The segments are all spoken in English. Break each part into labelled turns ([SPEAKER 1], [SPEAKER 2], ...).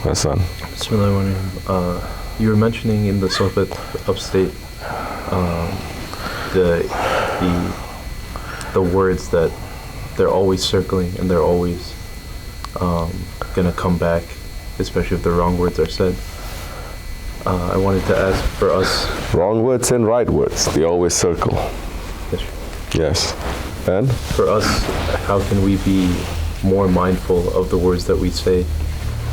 [SPEAKER 1] my son.
[SPEAKER 2] Bismillahirrahmanirrahim. You were mentioning in the Sohbat upstate the words that they're always circling and they're always gonna come back, especially if the wrong words are said. I wanted to ask for us.
[SPEAKER 1] Wrong words and right words, they always circle.
[SPEAKER 2] Yes.
[SPEAKER 1] Yes. And?
[SPEAKER 2] For us, how can we be more mindful of the words that we say,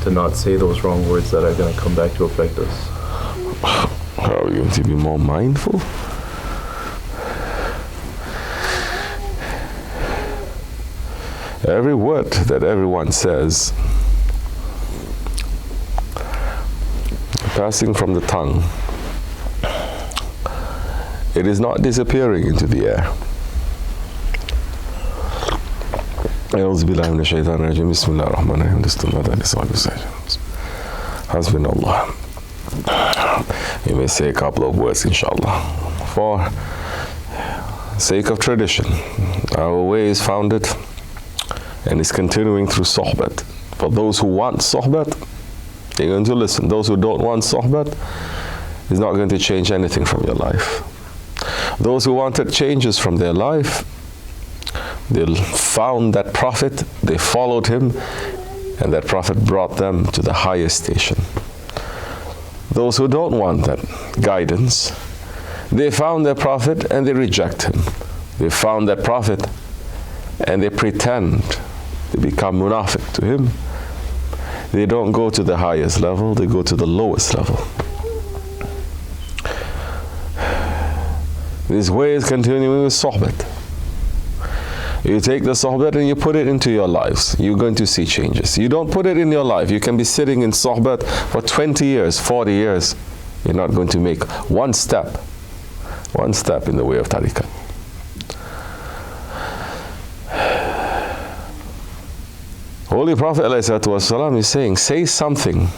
[SPEAKER 2] to not say those wrong words that are going to come back to affect us?
[SPEAKER 1] How are we going to be more mindful? Every word that everyone says, passing from the tongue, it is not disappearing into the air. أعوذ بالله من الشيطان الرجيم بسم الله الرحمن الرحيم Hasbunallah. You may say a couple of words, inshallah. For sake of tradition, our way is founded and is continuing through sohbat. For those who want sohbat, they're going to listen. Those who don't want sohbat, is not going to change anything from your life. Those who wanted changes from their life, they found that Prophet, they followed him, and that Prophet brought them to the highest station. Those who don't want that guidance, they found their Prophet and they reject him. They found that Prophet and they pretend, they become munafiq to him. They don't go to the highest level, they go to the lowest level. This way is continuing with sohbat. You take the sohbat and you put it into your lives. You're going to see changes. You don't put it in your life. You can be sitting in sohbat for 20 years, 40 years. You're not going to make one step in the way of tariqat. Holy Prophet ﷺ is saying, say something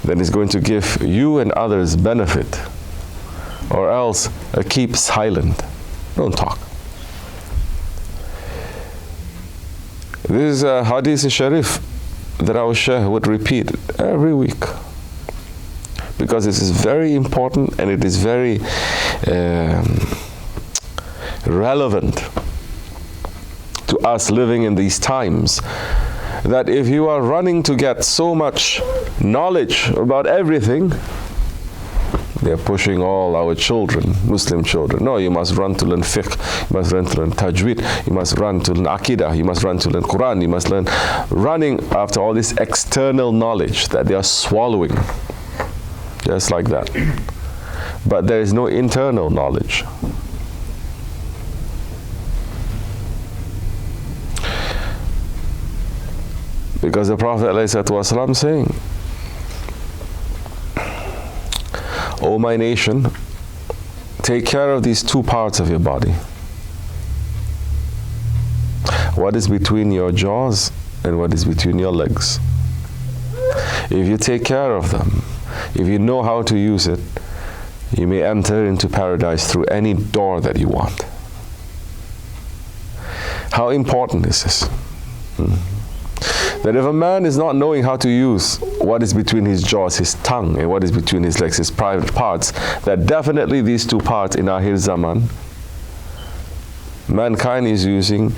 [SPEAKER 1] that is going to give you and others benefit, or else keep silent. Don't talk. This is a hadith sharif that our Shaykh would repeat every week, because it is very important and it is very relevant to us living in these times, that if you are running to get so much knowledge about everything, they're pushing all our children, Muslim children. No, you must run to learn fiqh, you must run to learn tajweed, you must run to learn aqidah, you must run to learn Quran, you must learn, running after all this external knowledge that they are swallowing, just like that. But there is no internal knowledge. Because the Prophet ﷺ saying, O my nation, take care of these two parts of your body. What is between your jaws and what is between your legs. If you take care of them, if you know how to use it, you may enter into paradise through any door that you want. How important is this? That if a man is not knowing how to use what is between his jaws, his tongue, and what is between his legs, his private parts, that definitely these two parts in Ahir Zaman, mankind is using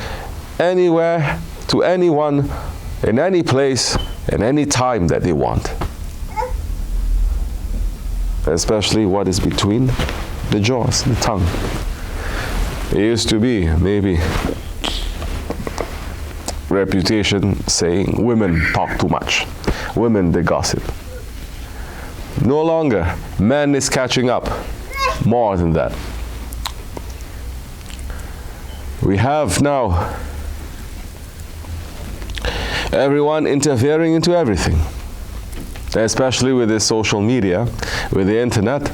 [SPEAKER 1] anywhere, to anyone, in any place, in any time that they want. Especially what is between the jaws, the tongue. It used to be, maybe, reputation saying women talk too much, women they gossip. No longer, man is catching up more than that. We have now everyone interfering into everything, especially with this social media, with the internet,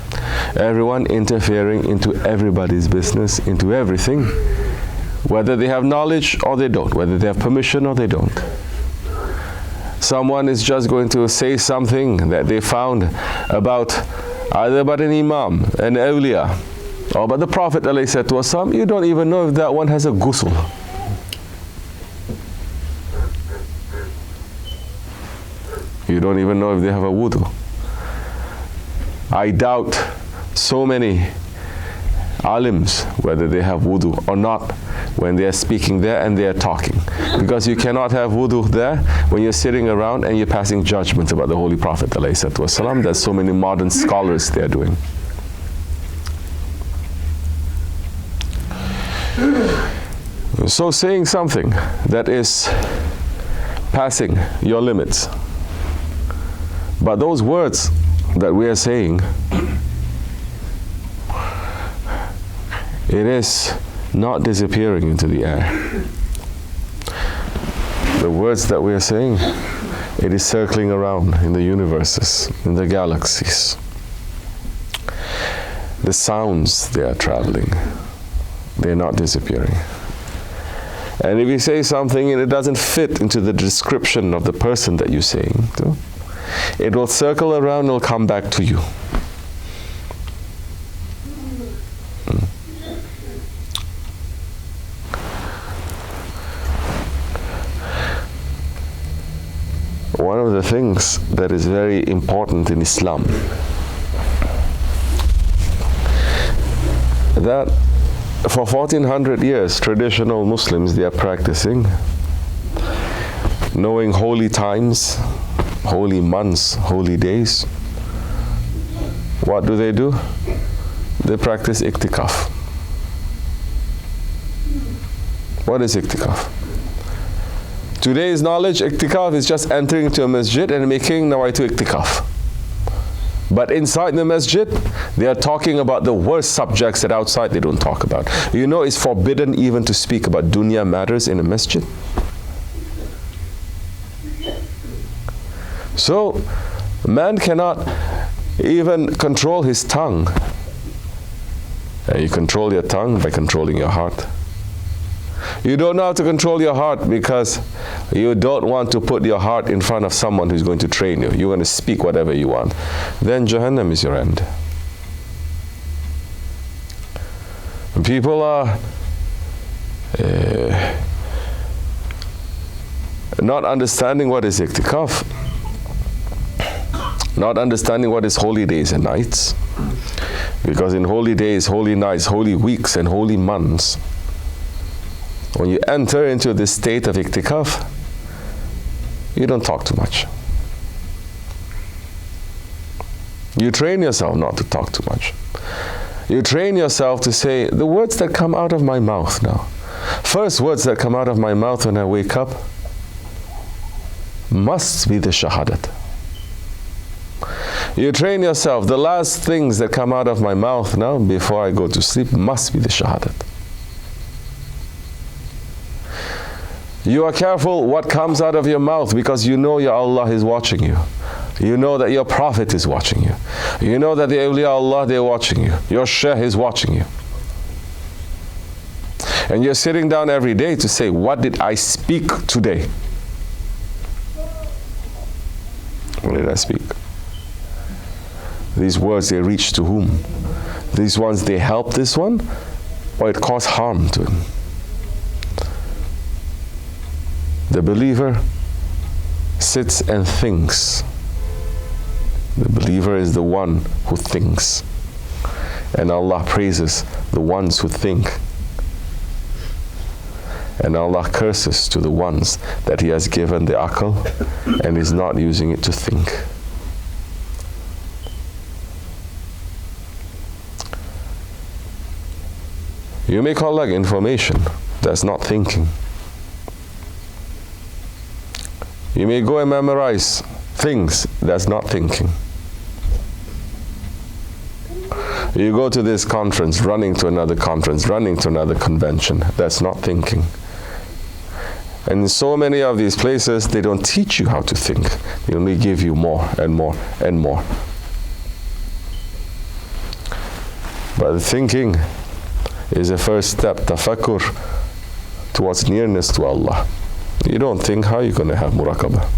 [SPEAKER 1] everyone interfering into everybody's business, into everything, whether they have knowledge or they don't, whether they have permission or they don't. Someone is just going to say something that they found about either about an imam, an awliya, or about the Prophet ﷺ. You don't even know if that one has a ghusl. You don't even know if they have a wudu. I doubt so many alims whether they have wudu or not when they are speaking there and they are talking. Because you cannot have wudu there when you're sitting around and you're passing judgment about the Holy Prophet ﷺ. There's so many modern scholars they are doing. So saying something that is passing your limits. But those words that we are saying, it is not disappearing into the air. The words that we are saying, it is circling around in the universes, in the galaxies. The sounds, they are traveling. They're not disappearing. And if you say something and it doesn't fit into the description of the person that you're saying to, it will circle around and it'll come back to you. One of the things that is very important in Islam, that for 1400 years traditional Muslims, they are practicing knowing holy times, holy months, holy days. What do? They practice iktikaf. What is iktikaf? Today's knowledge, iktikaf is just entering into a masjid and making nawaitu iktikaf. But inside the masjid, they are talking about the worst subjects that outside they don't talk about. You know, it's forbidden even to speak about dunya matters in a masjid. So, man cannot even control his tongue. And you control your tongue by controlling your heart. You don't know how to control your heart because you don't want to put your heart in front of someone who's going to train you. You're going to speak whatever you want. Then Jahannam is your end. People are not understanding what is iktikaf, not understanding what is holy days and nights. Because in holy days, holy nights, holy weeks, and holy months, when you enter into this state of iktikaf, you don't talk too much. You train yourself not to talk too much. You train yourself to say, the words that come out of my mouth now, first words that come out of my mouth when I wake up, must be the shahadat. You train yourself, the last things that come out of my mouth now, before I go to sleep, must be the shahadat. You are careful what comes out of your mouth because you know your Allah is watching you. You know that your Prophet is watching you. You know that the awliya Allah, they're watching you. Your Shaykh is watching you. And you're sitting down every day to say, what did I speak today? What did I speak? These words, they reach to whom? These ones, they help this one, or it cause harm to him? The believer sits and thinks. The believer is the one who thinks. And Allah praises the ones who think. And Allah curses to the ones that He has given the aql and is not using it to think. You may collect information, that's not thinking. You may go and memorize things, that's not thinking. You go to this conference, running to another conference, running to another convention, that's not thinking. And in so many of these places, they don't teach you how to think. They only give you more and more and more. But the thinking is the first step, tafakkur, towards nearness to Allah. You don't think, how are you going to have muraqabah?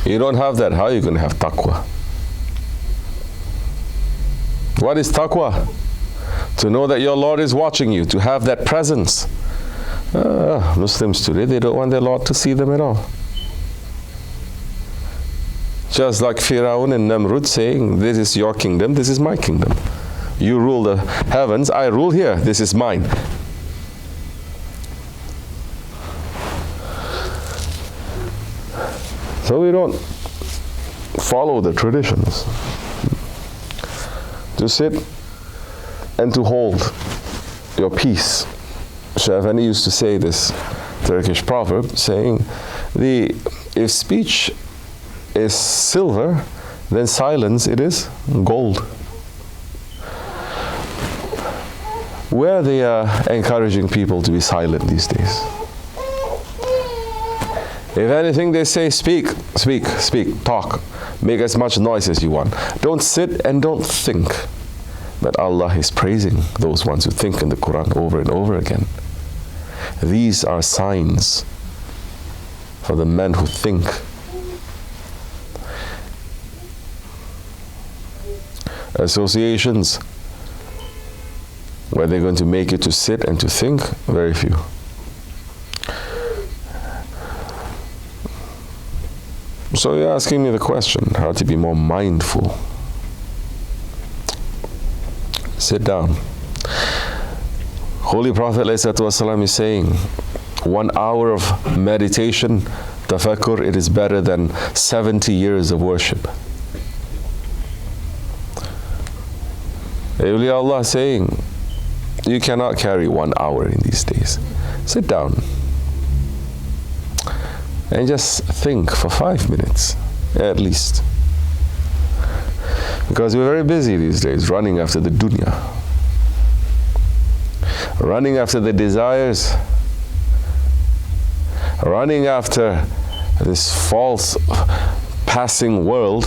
[SPEAKER 1] You don't have that, how are you going to have taqwa? What is taqwa? To know that your Lord is watching you, to have that presence. Muslims today, they don't want their Lord to see them at all. Just like Firaun and Namrud saying, this is your kingdom, this is my kingdom. You rule the heavens, I rule here, this is mine. So we don't follow the traditions. To sit and to hold your peace. Shaykh Efendi used to say this Turkish proverb, saying, if speech is silver, then silence it is gold. Where they are encouraging people to be silent these days. If anything they say, speak, speak, speak, talk. Make as much noise as you want. Don't sit and don't think. But Allah is praising those ones who think in the Quran over and over again. These are signs for the men who think. Associations where they're going to make you to sit and to think, very few. So you're asking me the question, how to be more mindful. Sit down. Holy Prophet ﷺ is saying, 1 hour of meditation, tafakkur, it is better than 70 years of worship. Awliya Allah saying, you cannot carry 1 hour in these days. Sit down and just think for 5 minutes at least. Because we're very busy these days, running after the dunya, running after the desires, running after this false passing world,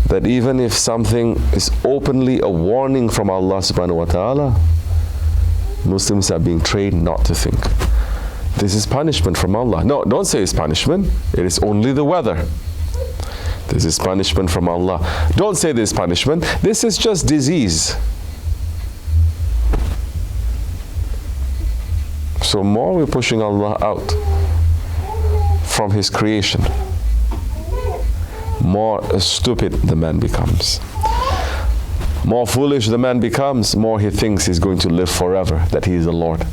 [SPEAKER 1] that even if something is openly a warning from Allah subhanahu wa ta'ala, Muslims are being trained not to think. This is punishment from Allah. No, don't say it's punishment. It is only the weather. This is punishment from Allah. Don't say this is punishment. This is just disease. So more we're pushing Allah out from His creation, more stupid the man becomes. More foolish the man becomes, more he thinks he's going to live forever, that he is the Lord.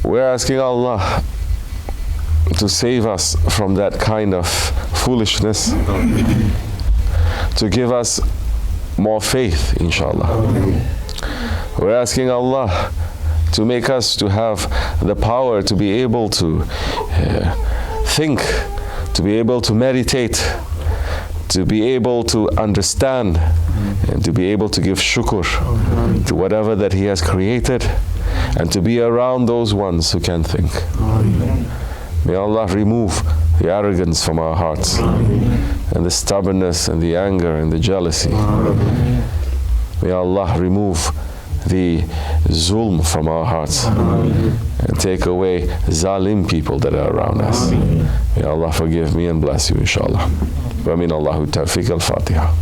[SPEAKER 1] We're asking Allah to save us from that kind of foolishness, to give us more faith, inshallah. We're asking Allah to make us to have the power to be able to think, to be able to meditate, to be able to understand, and to be able to give shukr to whatever that He has created, and to be around those ones who can think. May Allah remove the arrogance from our hearts, and the stubbornness and the anger and the jealousy. May Allah remove the zulm from our hearts, and take away zalim people that are around us. May Allah forgive me and bless you, inshallah. Wa min Allahu tawfiq al-Fatiha.